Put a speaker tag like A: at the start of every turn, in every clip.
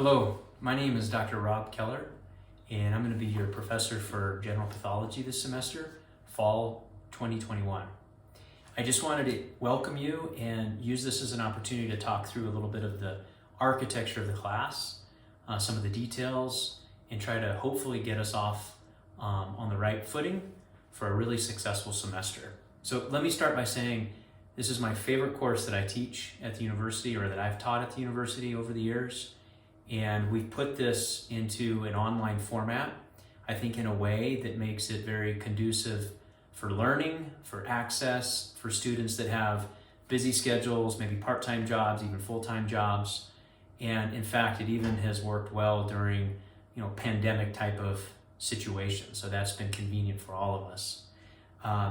A: Hello, my name is Dr. Rob Keller, and I'm going to be your professor for general pathology this semester, fall 2021. I just wanted to welcome you and use this as an opportunity to talk through a little bit of the architecture of the class, some of the details, and try to hopefully get us off on the right footing for a really successful semester. So let me start by saying this is my favorite course that I teach at the university, or that I've taught at the university over the years. And we've put this into an online format, I think in a way that makes it very conducive for learning, for access, for students that have busy schedules, maybe part-time jobs, even full-time jobs. And in fact, it even has worked well during, pandemic type of situations. So that's been convenient for all of us.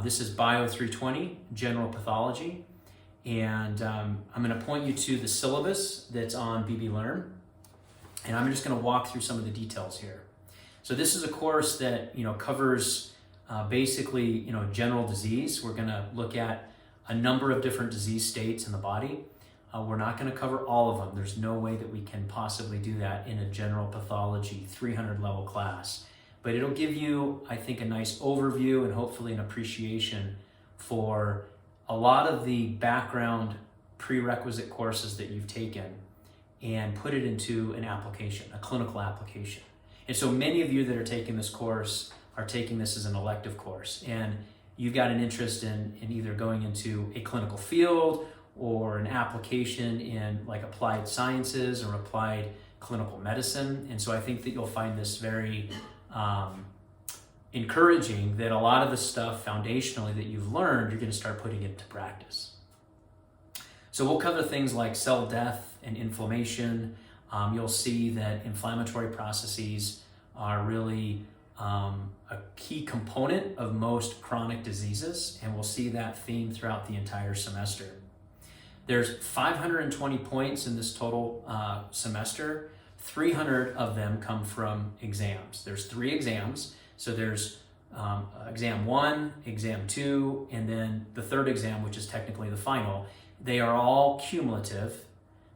A: This is Bio 320, General Pathology. And I'm going to point you to the syllabus that's on BB Learn. And I'm just going to walk through some of the details here. So this is a course that covers basically general disease. We're going to look at a number of different disease states in the body. We're not going to cover all of them. There's no way that we can possibly do that in a general pathology 300 level class. But it'll give you, I think, a nice overview and hopefully an appreciation for a lot of the background prerequisite courses that you've taken, and put it into an application, a clinical application. And so many of you that are taking this course are taking this as an elective course, and you've got an interest in either going into a clinical field or an application in like applied sciences or applied clinical medicine. And so I think that you'll find this very encouraging, that a lot of the stuff foundationally that you've learned, you're going to start putting into practice. So we'll cover things like cell death and inflammation. You'll see that inflammatory processes are really a key component of most chronic diseases, and we'll see that theme throughout the entire semester. There's 520 points in this total semester. 300 of them come from exams. There's 3 exams. So there's exam 1, exam 2, and then the third exam, which is technically the final. They are all cumulative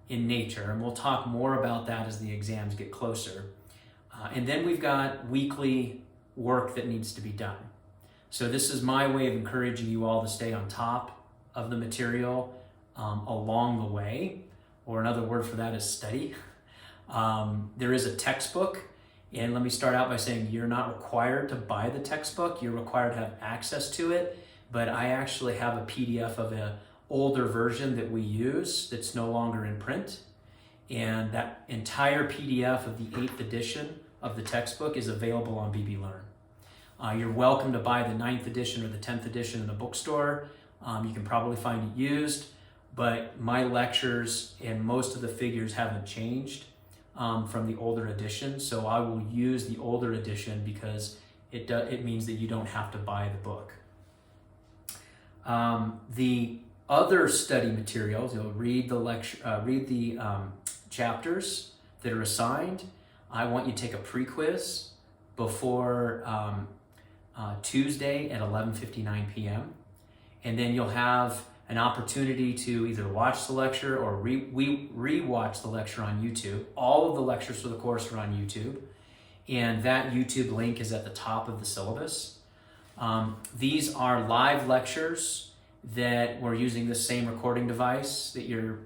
A: in nature, and we'll talk more about that as the exams get closer. And then we've got weekly work that needs to be done. So this is my way of encouraging you all to stay on top of the material along the way, or another word for that is study. There is a textbook, and let me start out by saying you're not required to buy the textbook. You're required to have access to it, but I actually have a PDF of an older version that we use that's no longer in print, and that entire PDF of the 8th edition of the textbook is available on BB Learn. You're welcome to buy the 9th edition or the 10th edition in the bookstore. You can probably find it used, but my lectures and most of the figures haven't changed from the older edition, so I will use the older edition because it means that you don't have to buy the book. The other study materials, you'll read the chapters that are assigned. I want you to take a pre-quiz before Tuesday at 11:59 p.m. And then you'll have an opportunity to either watch the lecture or re-watch the lecture on YouTube. All of the lectures for the course are on YouTube, and that YouTube link is at the top of the syllabus. These are live lectures that we're using the same recording device that you're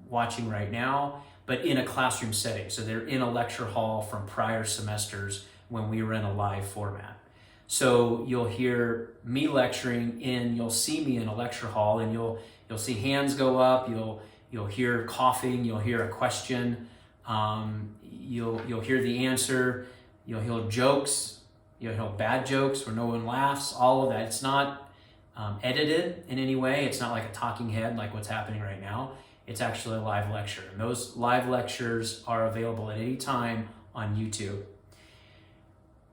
A: watching right now, but in a classroom setting. So they're in a lecture hall from prior semesters when we were in a live format. So you'll hear me lecturing you'll see me in a lecture hall, and you'll see hands go up, you'll hear coughing, you'll hear a question, you'll hear the answer, you'll hear jokes, you'll hear bad jokes where no one laughs, all of that. It's not edited in any way. It's not like a talking head like what's happening right now. It's actually a live lecture. And those live lectures are available at any time on YouTube.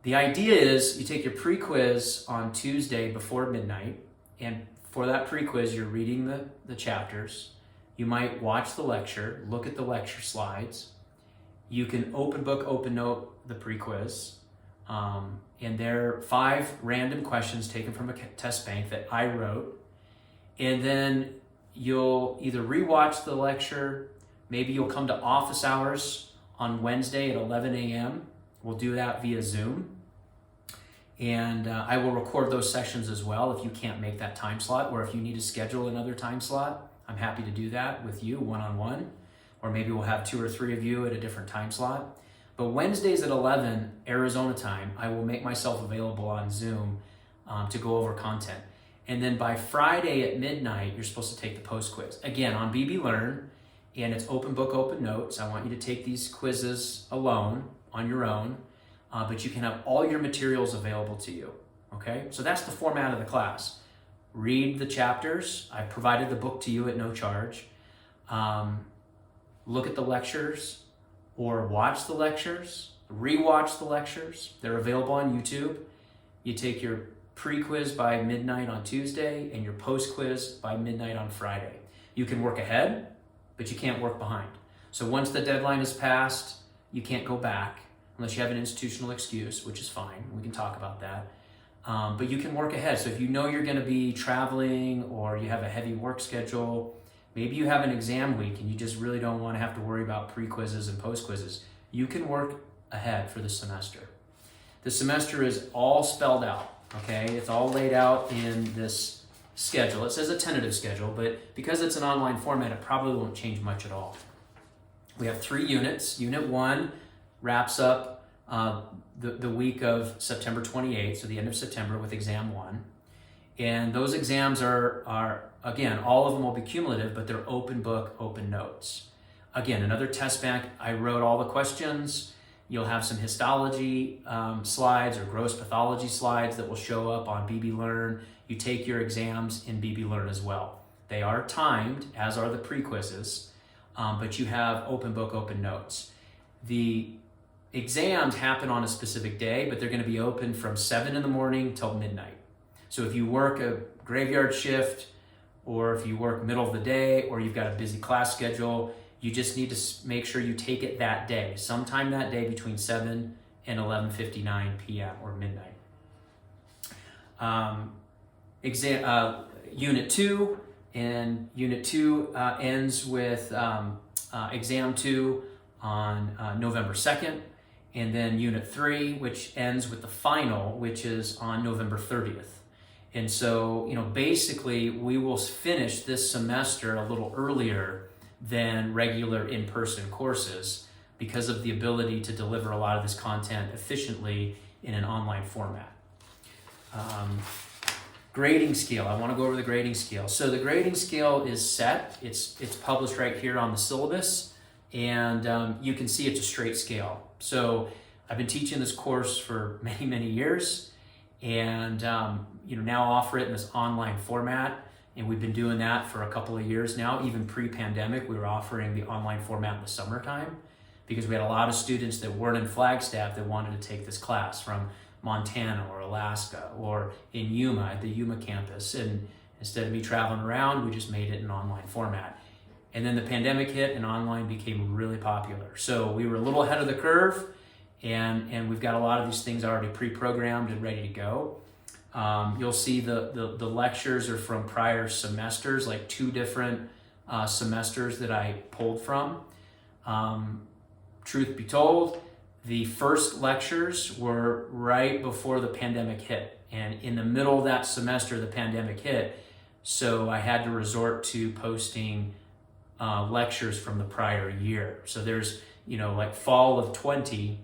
A: The idea is you take your pre-quiz on Tuesday before midnight, and for that pre-quiz, you're reading the chapters. You might watch the lecture, look at the lecture slides. You can open book, open note the pre-quiz. And there are 5 random questions taken from a test bank that I wrote. And then you'll either rewatch the lecture, maybe you'll come to office hours on Wednesday at 11 a.m. We'll do that via Zoom. And I will record those sessions as well if you can't make that time slot, or if you need to schedule another time slot, I'm happy to do that with you one-on-one, or maybe we'll have 2 or 3 of you at a different time slot. But Wednesdays at 11 Arizona time, I will make myself available on Zoom to go over content. And then by Friday at midnight, you're supposed to take the post quiz. Again, on BB Learn, and it's open book, open notes. I want you to take these quizzes alone, on your own, but you can have all your materials available to you, okay? So that's the format of the class. Read the chapters. I provided the book to you at no charge. Look at the lectures, or watch the lectures, rewatch the lectures. They're available on YouTube. You take your pre-quiz by midnight on Tuesday and your post-quiz by midnight on Friday. You can work ahead, but you can't work behind. So once the deadline is passed, you can't go back unless you have an institutional excuse, which is fine. We can talk about that. But you can work ahead. So if you know you're going to be traveling, or you have a heavy work schedule, maybe you have an exam week and you just really don't want to have to worry about pre-quizzes and post-quizzes, you can work ahead for the semester. The semester is all spelled out. Okay, it's all laid out in this schedule. It says a tentative schedule, but because it's an online format, it probably won't change much at all. We have 3 units. Unit 1 wraps up the week of September 28th, so the end of September, with exam 1. And those exams are again, all of them will be cumulative, but they're open book, open notes. Again, another test bank. I wrote all the questions. You'll have some histology slides or gross pathology slides that will show up on BB Learn. You take your exams in BB Learn as well. They are timed, as are the pre-quizzes, but you have open book, open notes. The exams happen on a specific day, but they're going to be open from 7 in the morning till midnight. So if you work a graveyard shift, or if you work middle of the day, or you've got a busy class schedule, you just need to make sure you take it that day, sometime that day between 7 and 11:59 p.m. or midnight. Unit 2, and Unit 2 ends with Exam 2 on November 2nd, and then Unit 3, which ends with the final, which is on November 30th. And so, basically, we will finish this semester a little earlier than regular in-person courses because of the ability to deliver a lot of this content efficiently in an online format. Grading scale. I want to go over the grading scale. So the grading scale is set. It's published right here on the syllabus, and you can see it's a straight scale. So I've been teaching this course for many, many years, and now offer it in this online format. And we've been doing that for a couple of years now. Even pre-pandemic, we were offering the online format in the summertime because we had a lot of students that weren't in Flagstaff that wanted to take this class from Montana or Alaska or in Yuma, at the Yuma campus. And instead of me traveling around, we just made it in online format. And then the pandemic hit and online became really popular. So we were a little ahead of the curve, and we've got a lot of these things already pre-programmed and ready to go. You'll see the lectures are from prior semesters, like 2 different semesters that I pulled from. Truth be told, the first lectures were right before the pandemic hit. And in the middle of that semester, the pandemic hit. So I had to resort to posting lectures from the prior year. So there's, like fall of 20,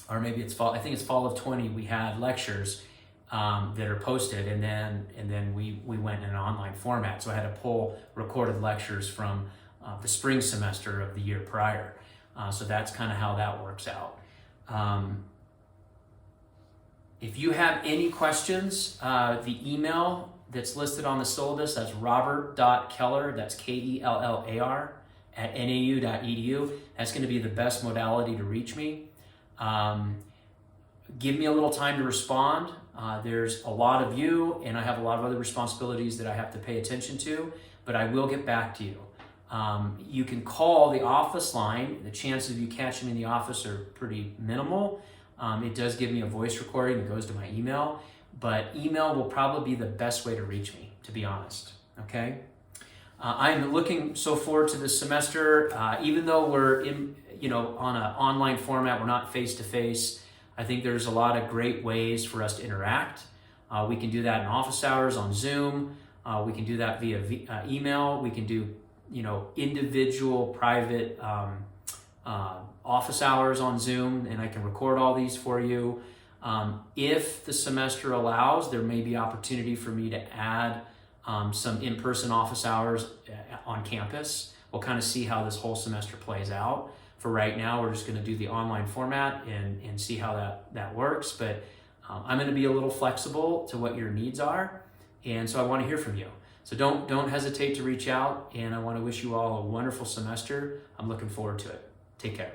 A: or maybe it's fall, I think it's fall of 20, we had lectures that are posted, and then we went in an online format. So I had to pull recorded lectures from the spring semester of the year prior. So that's kind of how that works out. If you have any questions, the email that's listed on the syllabus, that's robert.keller, that's Kellar, at nau.edu. That's going to be the best modality to reach me. Give me a little time to respond. There's a lot of you, and I have a lot of other responsibilities that I have to pay attention to, but I will get back to you. You can call the office line. The chances of you catching me in the office are pretty minimal. It does give me a voice recording that goes to my email, but email will probably be the best way to reach me, to be honest, okay? I'm looking so forward to this semester, even though we're in, on an online format. We're not face-to-face. I think there's a lot of great ways for us to interact. We can do that in office hours on Zoom. We can do that via email. We can do, individual private office hours on Zoom, and I can record all these for you. If the semester allows, there may be opportunity for me to add some in-person office hours on campus. We'll kind of see how this whole semester plays out. For right now, we're just going to do the online format and see how that works. But I'm going to be a little flexible to what your needs are, and so I want to hear from you. So don't hesitate to reach out, and I want to wish you all a wonderful semester. I'm looking forward to it. Take care.